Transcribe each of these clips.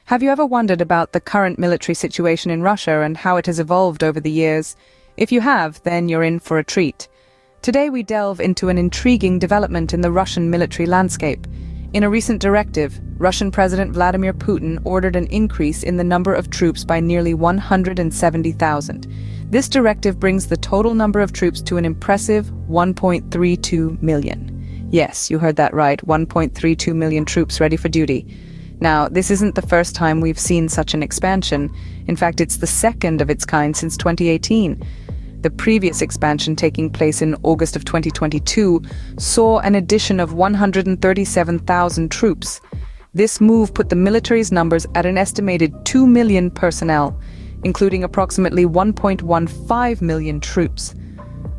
Have you ever wondered about the current military situation in Russia and how it has evolved over the years? If you have, then you're in for a treat. Today we delve into an intriguing development in the Russian military landscape. In a recent directive, Russian President Vladimir Putin ordered an increase in the number of troops by nearly 170,000. This directive brings the total number of troops to an impressive 1.32 million. Yes, you heard that right, 1.32 million troops ready for duty. Now, this isn't the first time we've seen such an expansion. In fact, it's the second of its kind since 2018. The previous expansion, taking place in August of 2022, saw an addition of 137,000 troops. This move put the military's numbers at an estimated 2 million personnel, including approximately 1.15 million troops.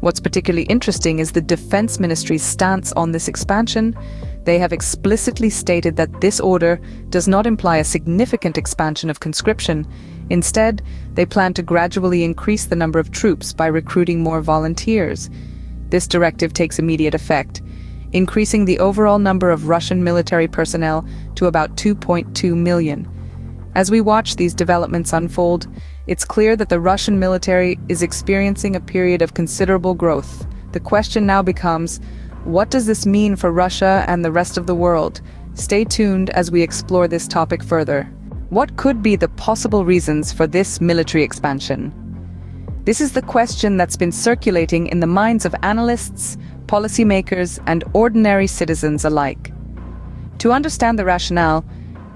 What's particularly interesting is the Defense Ministry's stance on this expansion. They have explicitly stated that this order does not imply a significant expansion of conscription. Instead, they plan to gradually increase the number of troops by recruiting more volunteers. This directive takes immediate effect, increasing the overall number of Russian military personnel to about 2.2 million. As we watch these developments unfold, it's clear that the Russian military is experiencing a period of considerable growth. The question now becomes, what does this mean for Russia and the rest of the world? Stay tuned as we explore this topic further. What could be the possible reasons for this military expansion? This is the question that's been circulating in the minds of analysts, policymakers, and ordinary citizens alike. To understand the rationale,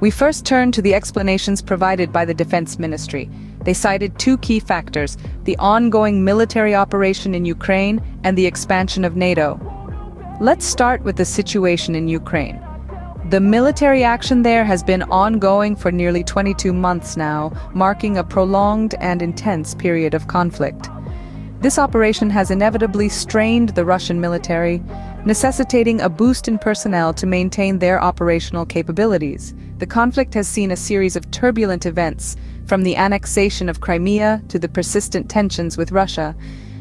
we first turn to the explanations provided by the Defense Ministry. They cited two key factors: the ongoing military operation in Ukraine and the expansion of NATO. Let's start with the situation in Ukraine. The military action there has been ongoing for nearly 22 months now, marking a prolonged and intense period of conflict. This operation has inevitably strained the Russian military, necessitating a boost in personnel to maintain their operational capabilities. The conflict has seen a series of turbulent events, from the annexation of Crimea to the persistent tensions with Russia.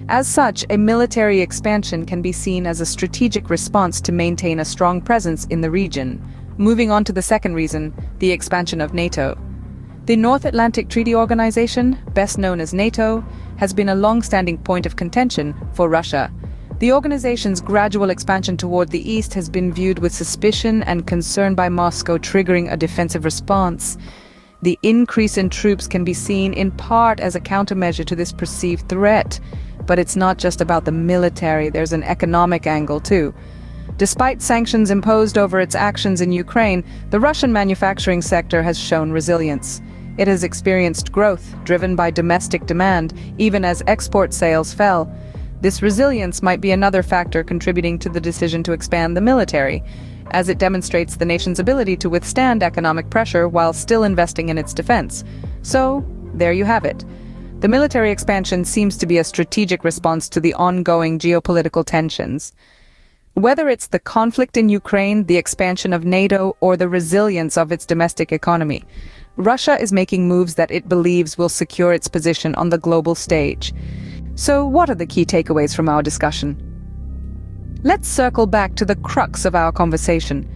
As such, a military expansion can be seen as a strategic response to maintain a strong presence in the region. Moving on to the second reason, the expansion of NATO. The North Atlantic Treaty Organization, best known as NATO, has been a long-standing point of contention for Russia. The organization's gradual expansion toward the east has been viewed with suspicion and concern by Moscow, triggering a defensive response. The increase in troops can be seen in part as a countermeasure to this perceived threat. But it's not just about the military, there's an economic angle too. Despite sanctions imposed over its actions in Ukraine, the Russian manufacturing sector has shown resilience. It has experienced growth, driven by domestic demand, even as export sales fell. This resilience might be another factor contributing to the decision to expand the military, as it demonstrates the nation's ability to withstand economic pressure while still investing in its defense. So, there you have it. The military expansion seems to be a strategic response to the ongoing geopolitical tensions. Whether it's the conflict in Ukraine, the expansion of NATO, or the resilience of its domestic economy, Russia is making moves that it believes will secure its position on the global stage. So what are the key takeaways from our discussion? Let's circle back to the crux of our conversation.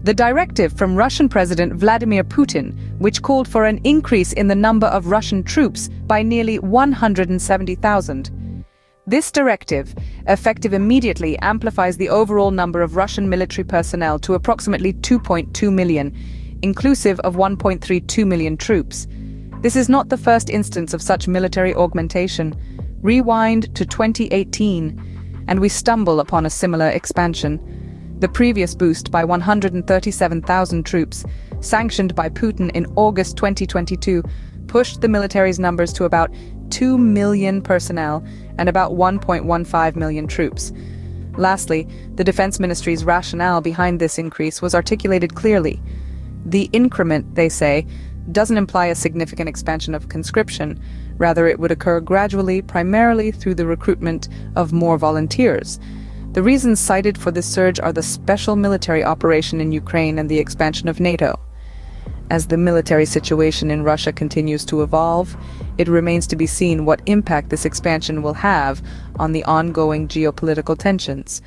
The directive from Russian President Vladimir Putin, which called for an increase in the number of Russian troops by nearly 170,000. This directive, effective immediately, amplifies the overall number of Russian military personnel to approximately 2.2 million, inclusive of 1.32 million troops. This is not the first instance of such military augmentation. Rewind to 2018, and we stumble upon a similar expansion. The previous boost by 137,000 troops, sanctioned by Putin in August 2022, pushed the military's numbers to about 2 million personnel and about 1.15 million troops. Lastly, the Defense Ministry's rationale behind this increase was articulated clearly. The increment, they say, doesn't imply a significant expansion of conscription. Rather, it would occur gradually, primarily through the recruitment of more volunteers. The reasons cited for this surge are the special military operation in Ukraine and the expansion of NATO. As the military situation in Russia continues to evolve, it remains to be seen what impact this expansion will have on the ongoing geopolitical tensions.